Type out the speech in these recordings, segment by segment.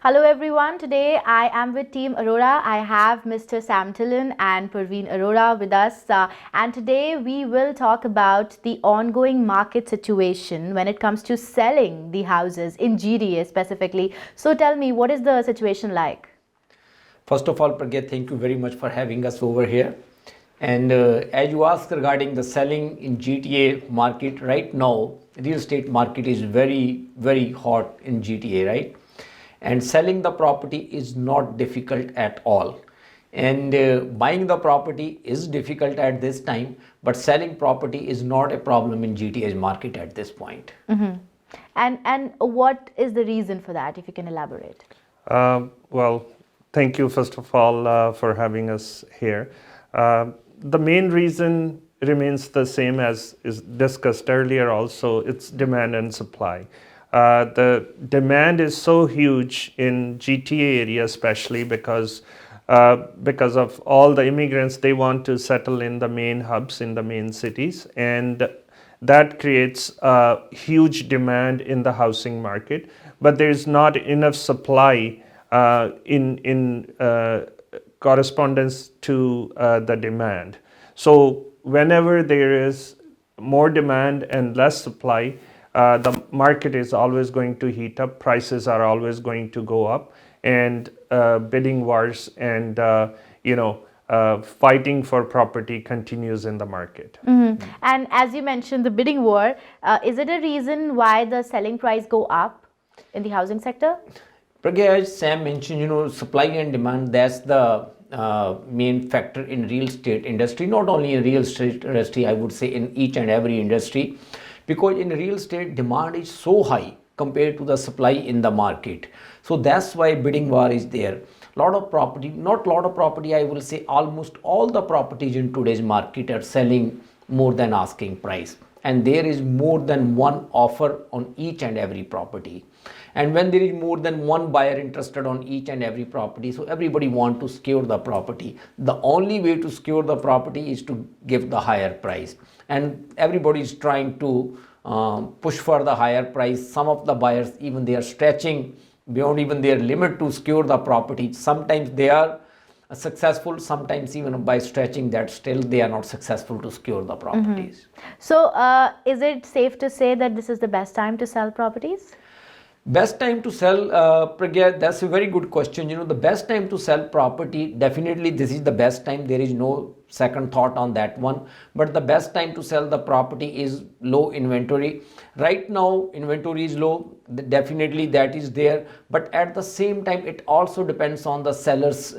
Hello everyone, today I am with Team Arora. I have Mr. Sam Dhillon and Parveen Arora with us and today we will talk about the ongoing market situation when it comes to selling the houses in GTA specifically. So tell me, what is the situation like? First of all, Pragya, thank you very much for having us over here. And as you asked regarding the selling in GTA market right now, real estate market is very hot in GTA, right? And selling the property is not difficult at all. And buying the property is difficult at this time, but selling property is not a problem in GTA's market at this point. And what is the reason for that, if you can elaborate? Well, thank you first of all for having us here. The main reason remains the same as is discussed earlier also, it's demand and supply. The demand is so huge in GTA area, especially because of all the immigrants, they want to settle in the main hubs, in the main cities, and that creates a huge demand in the housing market. But there is not enough supply in correspondence to the demand. So whenever there is more demand and less supply, the market is always going to heat up, prices are always going to go up, and bidding wars and fighting for property continues in the market. And as you mentioned, the bidding war, is it a reason why the selling price go up in the housing sector? Pragya, as Sam mentioned, supply and demand, that's the main factor in real estate industry, not only in real estate industry, I would say in each and every industry, because in real estate demand is so high compared to the supply in the market. So that's why bidding war is there. Lot of property, not lot of property, I will say almost all the properties in today's market are selling more than asking price. And there is more than one offer on each and every property. And when there is more than one buyer interested on each and every property, so everybody want to secure the property. The only way to secure the property is to give the higher price. And everybody is trying to push for the higher price. Some of the buyers, even they are stretching beyond even their limit to secure the property. Sometimes they are successful, sometimes even by stretching that, still they are not successful to secure the properties. So is it safe to say that this is the best time to sell properties? Best time to sell, Pragya, that's a very good question. The best time to sell property, definitely this is the best time. There is no second thought on that one. But the best time to sell the property is low inventory. Right now, inventory is low. Definitely that is there. But at the same time, it also depends on the seller's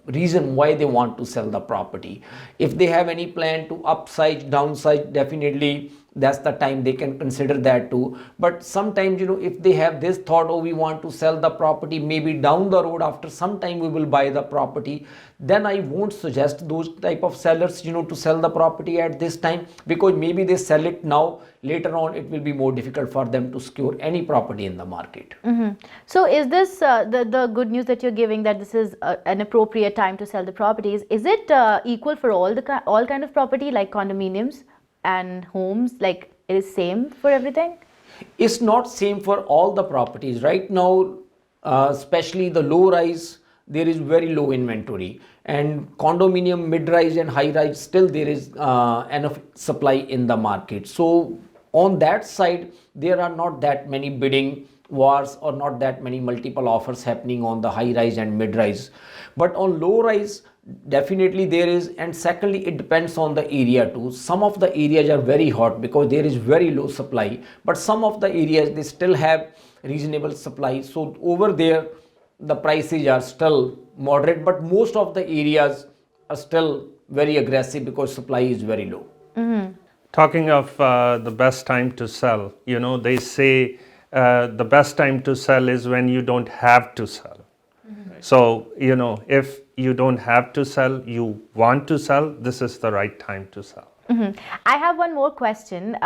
reason why they want to sell the property. If they have any plan to upsize, downsize, definitely that's the time they can consider that too. But sometimes, if they have this thought, oh, we want to sell the property, maybe down the road after some time we will buy the property, then I won't suggest those type of sellers, to sell the property at this time, because maybe they sell it now, later on it will be more difficult for them to secure any property in the market. So is this the good news that you're giving, that this is an appropriate time to sell the properties? Is it equal for all kind of property, like condominiums and homes, like it is same for everything? It's not same for all the properties right now, especially the low rise. There is very low inventory, and condominium, mid rise and high rise, still there is enough supply in the market. So on that side, there are not that many bidding wars or not that many multiple offers happening on the high rise and mid rise. But on low rise, definitely there is. And secondly, it depends on the area too. Some of the areas are very hot because there is very low supply, but some of the areas, they still have reasonable supply. So over there the prices are still moderate, but most of the areas are still very aggressive because supply is very low. Talking of the best time to sell, they say the best time to sell is when you don't have to sell. So, if you don't have to sell, you want to sell, this is the right time to sell. I have one more question.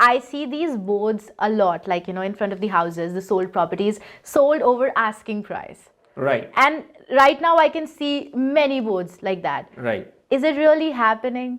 I see these boards a lot, like, in front of the houses, the sold properties, sold over asking price. Right. And right now I can see many boards like that. Right. Is it really happening?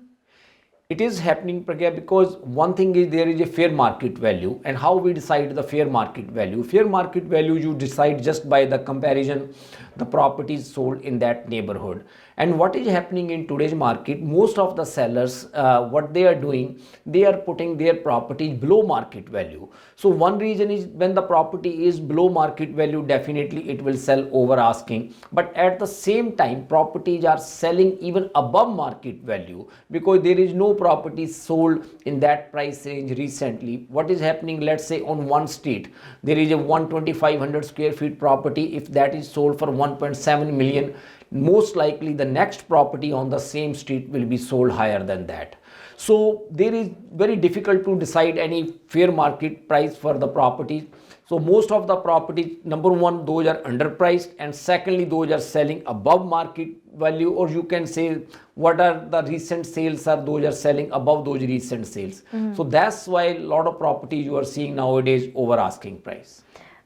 It is happening, Pragya, because one thing is there is a fair market value, and how we decide the fair market value. Fair market value you decide just by the comparison the properties sold in that neighborhood. And what is happening in today's market, most of the sellers, what they are doing, they are putting their properties below market value. So one reason is when the property is below market value, definitely it will sell over asking. But at the same time, properties are selling even above market value because there is no property sold in that price range recently. What is happening, let's say on one street, there is a 12500 square feet property. If that is sold for 1.7 million, most likely the next property on the same street will be sold higher than that. So there is very difficult to decide any fair market price for the property. So most of the properties, number one, those are underpriced, and secondly, those are selling above market value, or you can say what are the recent sales are, those are selling above those recent sales. So that's why a lot of properties you are seeing nowadays over asking price.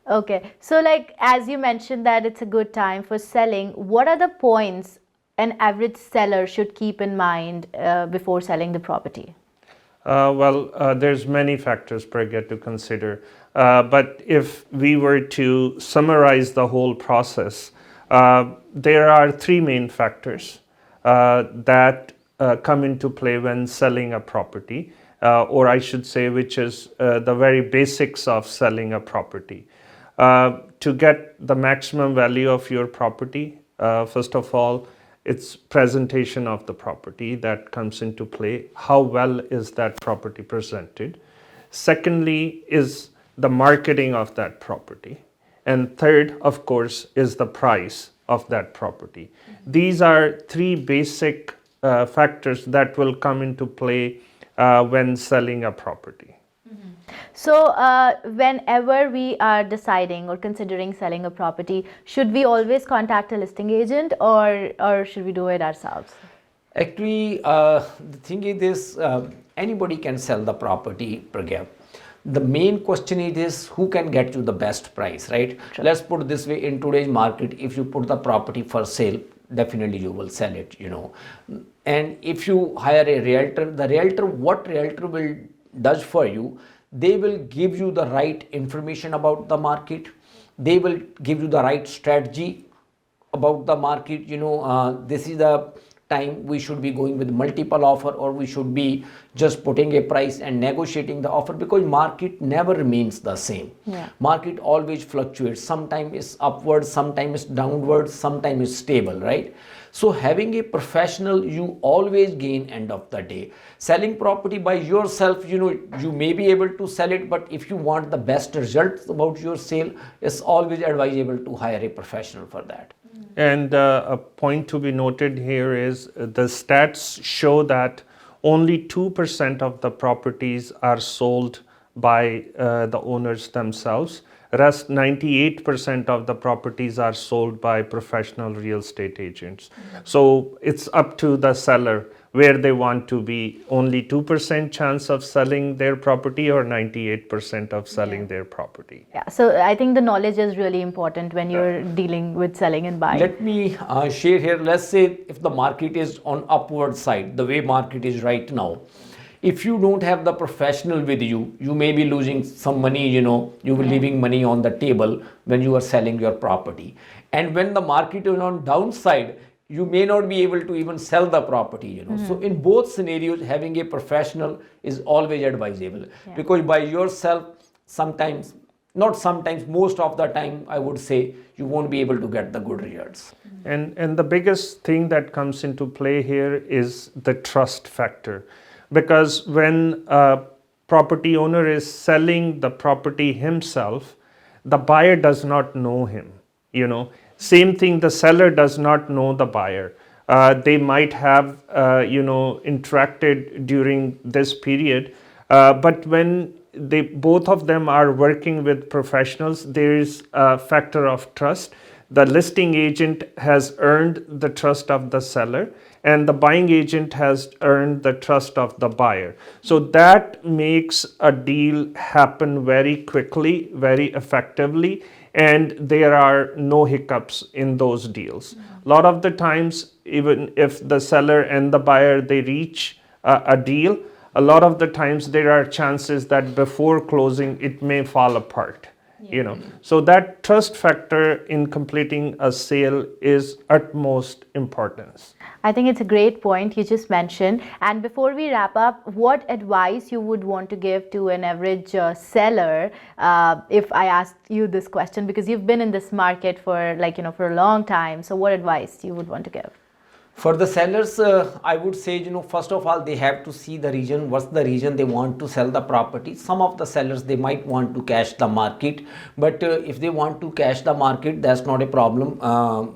Okay, so like as you mentioned that it's a good time for selling, what are the points an average seller should keep in mind before selling the property? There's many factors, Pragya, to consider. But if we were to summarize the whole process, there are three main factors that come into play when selling a property, or I should say, which is the very basics of selling a property. To get the maximum value of your property, first of all, it's presentation of the property that comes into play. How well is that property presented? Secondly is the marketing of that property. And third, of course, is the price of that property. These are three basic factors that will come into play when selling a property. So whenever we are deciding or considering selling a property, should we always contact a listing agent, or should we do it ourselves? Actually, the thing is this, anybody can sell the property, Pragya. The main question is this, who can get you the best price, right? Sure. Let's put it this way, in today's market, if you put the property for sale, definitely you will sell it, you know. And if you hire a realtor, the realtor, what realtor will does for you, they will give you the right information about the market. They will give you the right strategy about the market. You know, this is the time we should be going with multiple offer, or we should be just putting a price and negotiating the offer, because market never remains the same. Yeah. Market always fluctuates. Sometimes it's upward, sometimes it's downward, sometimes it's stable, right? So having a professional, you always gain end of the day. Selling property by yourself, you know, you may be able to sell it, but if you want the best results about your sale, it's always advisable to hire a professional for that. And a point to be noted here is the stats show that only 2% of the properties are sold by the owners themselves. Rest 98% of the properties are sold by professional real estate agents. So it's up to the seller where they want to be. Only 2% chance of selling their property, or 98% of selling their property. Yeah, so I think the knowledge is really important when you're dealing with selling and buying. Let me share here. Let's say if the market is on upward side, the way market is right now, if you don't have the professional with you, you may be losing some money, you know, you will leaving money on the table when you are selling your property. And when the market is on downside, you may not be able to even sell the property, you know. So in both scenarios, having a professional is always advisable, because by yourself, sometimes, not sometimes, most of the time, I would say, you won't be able to get the good results. And the biggest thing that comes into play here is the trust factor. Because when a property owner is selling the property himself, the buyer does not know him, you know. Same thing, the seller does not know the buyer. They might have, interacted during this period, but when they both of them are working with professionals, there is a factor of trust. The listing agent has earned the trust of the seller, and the buying agent has earned the trust of the buyer. So that makes a deal happen very quickly, very effectively, and there are no hiccups in those deals. A lot of the times, even if the seller and the buyer, they reach a deal, a lot of the times there are chances that before closing it may fall apart. So that trust factor in completing a sale is utmost importance. I think it's a great point you just mentioned. And before we wrap up, what advice you would want to give to an average seller if I asked you this question, because you've been in this market for for a long time. So what advice you would want to give? For the sellers, I would say, first of all, they have to see the reason, what's the reason they want to sell the property. Some of the sellers, they might want to cash the market, but if they want to cash the market, that's not a problem.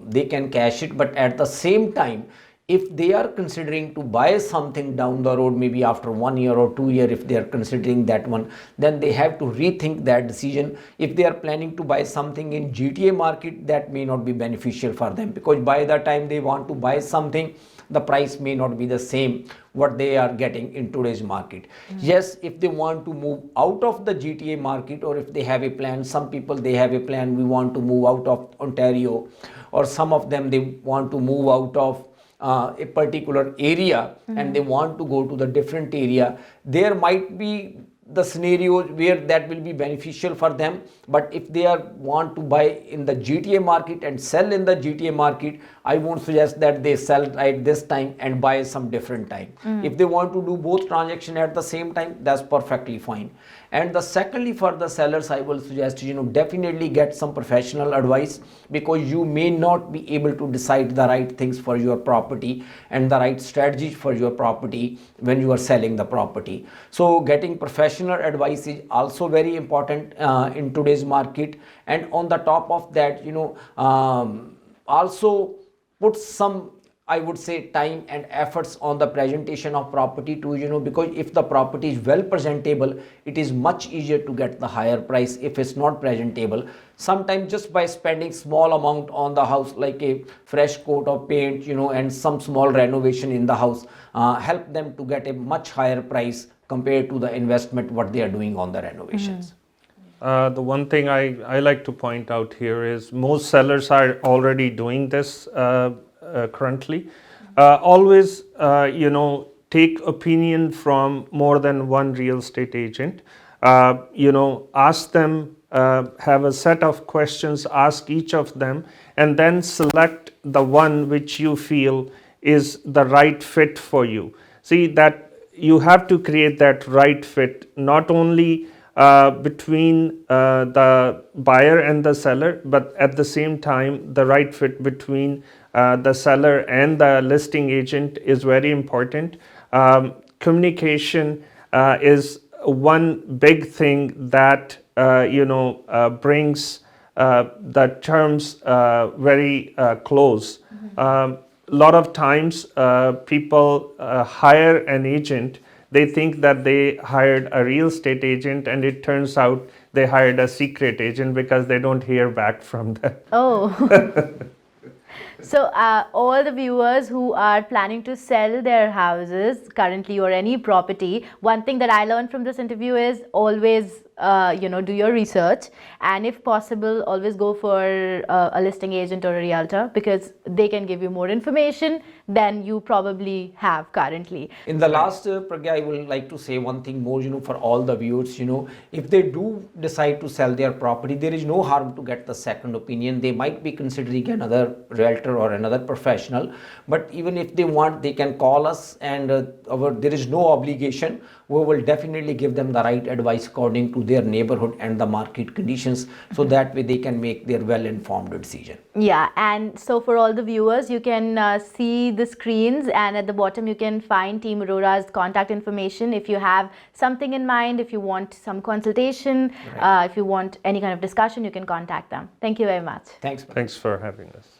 They can cash it, but at the same time, if they are considering to buy something down the road, maybe after 1 year or 2 years, if they are considering that one, then they have to rethink that decision. If they are planning to buy something in GTA market, that may not be beneficial for them, because by the time they want to buy something, the price may not be the same what they are getting in today's market. Yes, if they want to move out of the GTA market, or if they have a plan, some people, they have a plan, we want to move out of Ontario, or some of them, they want to move out of a particular area and they want to go to the different area, there might be the scenario where that will be beneficial for them. But if they want to buy in the GTA market and sell in the GTA market, I won't suggest that they sell right this time and buy some different time. If they want to do both transaction at the same time, that's perfectly fine. And the secondly, for the sellers, I will suggest definitely get some professional advice, because you may not be able to decide the right things for your property and the right strategies for your property when you are selling the property. So getting professional advice is also very important in today's market. And on the top of that, also put some, I would say, time and efforts on the presentation of property too, because if the property is well presentable, it is much easier to get the higher price. If it's not presentable, sometimes just by spending small amount on the house, like a fresh coat of paint, and some small renovation in the house, help them to get a much higher price compared to the investment what they are doing on the renovations. The one thing I like to point out here is most sellers are already doing this currently. Always, take opinion from more than one real estate agent. Ask them, have a set of questions, ask each of them, and then select the one which you feel is the right fit for you. See, that you have to create that right fit, not only between the buyer and the seller, but at the same time, the right fit between the seller and the listing agent is very important. Communication is one big thing that brings the terms very close. A lot of times people hire an agent, they think that they hired a real estate agent, and it turns out they hired a secret agent because they don't hear back from them. Oh. So all the viewers who are planning to sell their houses currently or any property, one thing that I learned from this interview is always do your research, and if possible, always go for a listing agent or a realtor, because they can give you more information than you probably have currently. In the last, Pragya, I would like to say one thing more, for all the viewers, if they do decide to sell their property, there is no harm to get the second opinion. They might be considering another realtor or another professional, but even if they want, they can call us, and there is no obligation. We will definitely give them the right advice according to their neighborhood and the market conditions, so that way they can make their well-informed decision. Yeah, and so for all the viewers, you can see the screens, and at the bottom you can find Team Arora's contact information. If you have something in mind, if you want some consultation, if you want any kind of discussion, you can contact them. Thank you very much. Thanks. Thanks for having us.